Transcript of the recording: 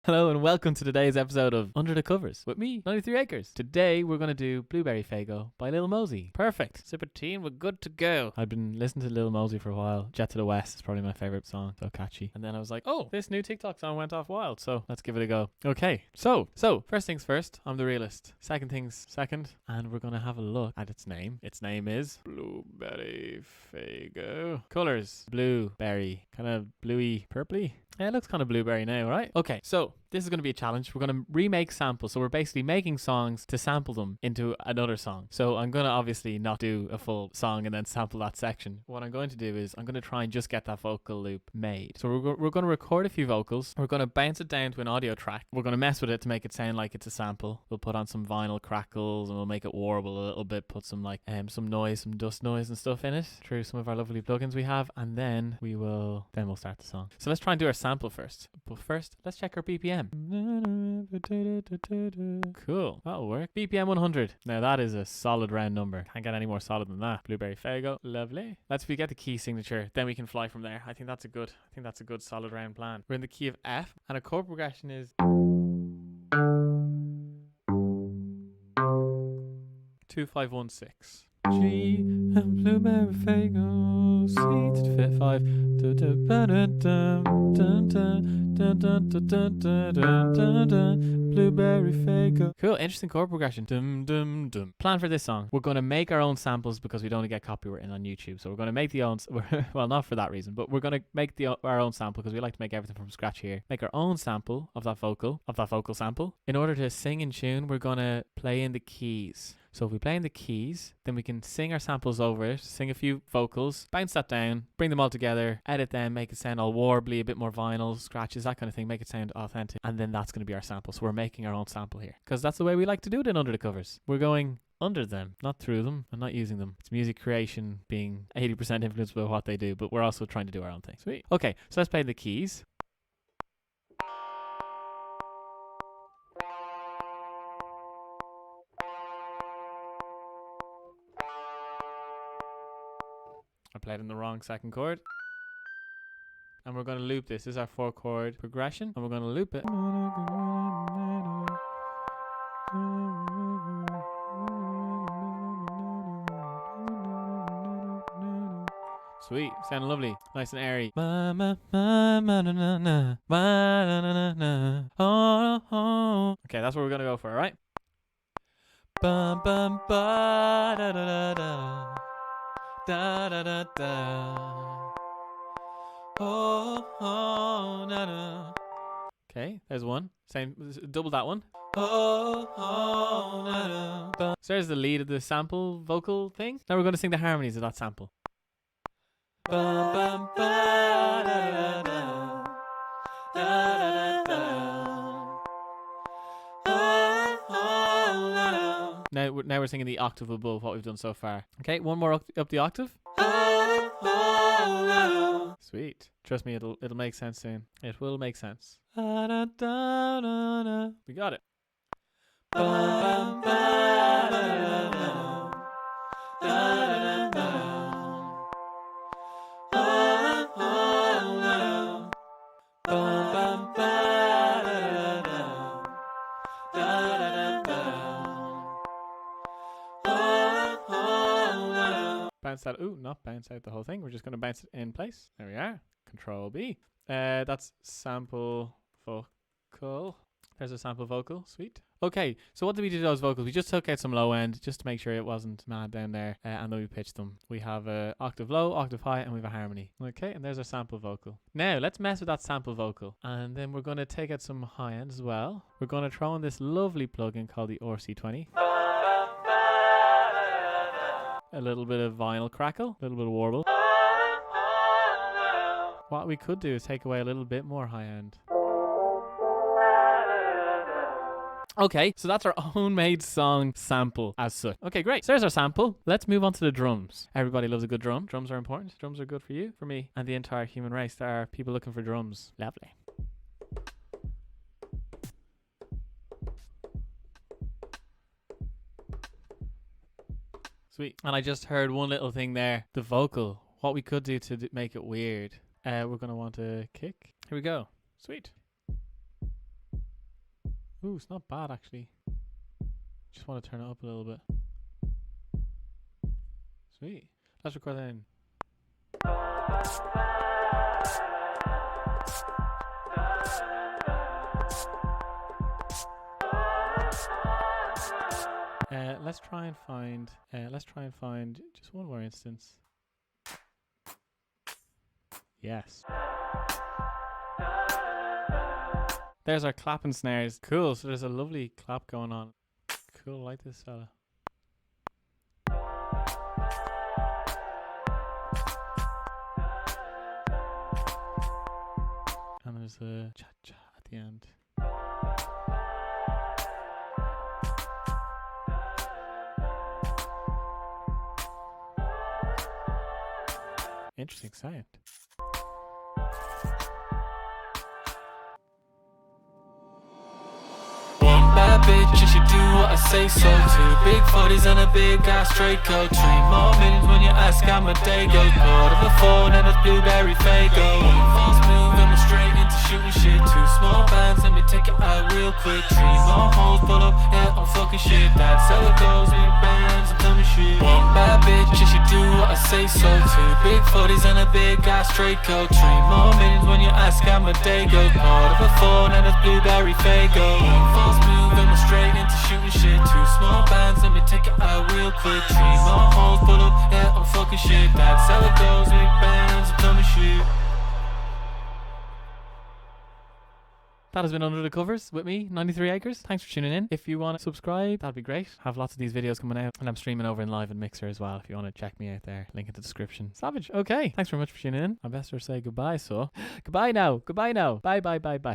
Hello and welcome to today's episode of Under the Covers with me, 93 Acres. Today we're going to do Blueberry Faygo by LIL MOSEY. Perfect. Sip of tea and we're good to go. I've been listening to LIL MOSEY for a while. Jet to the West is probably my favourite song. So catchy. And then I was like, oh, this new TikTok song went off wild. So let's give it a go. Okay. So first things first, I'm the realist. Second things second. And we're going to have a look at its name. Its name is Blueberry Faygo. Colours, blueberry. Kind of bluey, purpley. Yeah, it looks kind of blueberry now, right? Okay, so this is going to be a challenge. We're going to remake samples. So we're basically making songs to sample them into another song. So I'm going to obviously not do a full song and then sample that section. What I'm going to do is I'm going to try and just get that vocal loop made. So we're going to record a few vocals. We're going to bounce it down to an audio track. We're going to mess with it to make it sound like it's a sample. We'll put on some vinyl crackles and we'll make it warble a little bit. Put some some noise, some dust noise and stuff in it through some of our lovely plugins we have. And then we'll start the song. So let's try and do our sample first. But first, let's check our BPM. Cool, that'll work. BPM 100. Now that is a solid round number. Can't get any more solid than that. Blueberry Faygo. Lovely. Let's get the key signature, then we can fly from there. I think that's a good solid round plan. We're in the key of F and a chord progression is 2516. G and Blueberry Faygo, C to the fifth 5. Blueberry Faygo. Cool, interesting chord progression. Dum dum dum. Plan for this song. We're going to make our own samples because we don't want to get copywritten on YouTube. So we're going to make the own. Well, not for that reason, but we're going to make our own sample because we like to make everything from scratch here. Make our own sample of that vocal sample. In order to sing in tune, we're going to play in the keys. So if we play in the keys, then we can sing our samples over it, sing a few vocals, bounce that down, bring them all together, edit them, make it sound all warbly, a bit more vinyl, scratches, that kind of thing, make it sound authentic. And then that's going to be our sample. So we're making our own sample here. Because that's the way we like to do it in Under the Covers. We're going under them, not through them, and not using them. It's music creation being 80% influenced by what they do, but we're also trying to do our own thing. Sweet. Okay, so let's play the keys. I played in the wrong second chord. And we're going to loop this. This is our 4-chord progression. And we're going to loop it. Sweet. Sounding lovely. Nice and airy. Okay, that's what we're going to go for, alright? Da da da da. Oh, na na. Okay, there's one. Same, double that one. Oh, na na. So there's the lead of the sample vocal thing. Now we're going to sing the harmonies of that sample. Bum, bum, ba, da, da, da. Da, da, da, da. Oh, na na. Now we're singing the octave above what we've done so far. Okay, one more up the octave. Sweet. Trust me, it'll make sense soon. It will make sense. We got it. Bounce that. Ooh, not bounce out the whole thing. We're just going to bounce it in place. There we are. Control B. That's sample vocal. There's a sample vocal. Sweet. Okay, so what did we do to those vocals? We just took out some low end just to make sure it wasn't mad down there, and then we pitched them. We have a octave low, octave high, and we have a harmony. Okay, and there's our sample vocal. Now, let's mess with that sample vocal, and then we're going to take out some high end as well. We're going to throw in this lovely plugin called the RC20. A little bit of vinyl crackle, a little bit of warble. What we could do is take away a little bit more high end. Okay, so that's our own made song sample as such. Okay, great. So there's our sample. Let's move on to the drums. Everybody loves a good drum. Drums are important. Drums are good for you, for me, and the entire human race. There are people looking for drums. Lovely. Sweet. And I just heard one little thing there. The vocal. What we could do to make it weird. We're going to want a kick. Here we go. Sweet. Ooh, it's not bad actually. Just want to turn it up a little bit. Sweet. Let's record that in. Let's try and find just one more instance. Yes. There's our clap and snares. Cool. So there's a lovely clap going on. Cool. I like this fella. And there's a cha-cha at the end. Interesting sound. One bad bitch and she do what I say so. Two big 40s and a big ass straight coat. 3 more minutes when you ask how my day goes. Part of a phone and it's blueberry Faygo. One false move and we're straight into shooting shit. 2 small bands, let me take it out real quick. 3 more holes, pull up, yeah, I'm fucking shit. That's how it goes, big bands, I'm coming shit. One bad bitch and she do what I say so. 2 big 40s and a big ass straight coat. 3 more minutes when you ask how my day goes. Part of a phone and it's blueberry Faygo. One false move and we're straight into shooting shit. 2 small bands, let me take it out real quick. 3 more holes, pull up, yeah, I'm fucking shit. That's how it goes, big bands, I'm coming shit. That has been Under the Covers with me, 93 Acres. Thanks for tuning in. If you want to subscribe, that'd be great. I have lots of these videos coming out, and I'm streaming over in Live and Mixer as well if you want to check me out there. Link in the description. Savage. Okay. Thanks very much for tuning in. I best say goodbye, so. Goodbye now. Goodbye now. Bye, bye, bye, bye.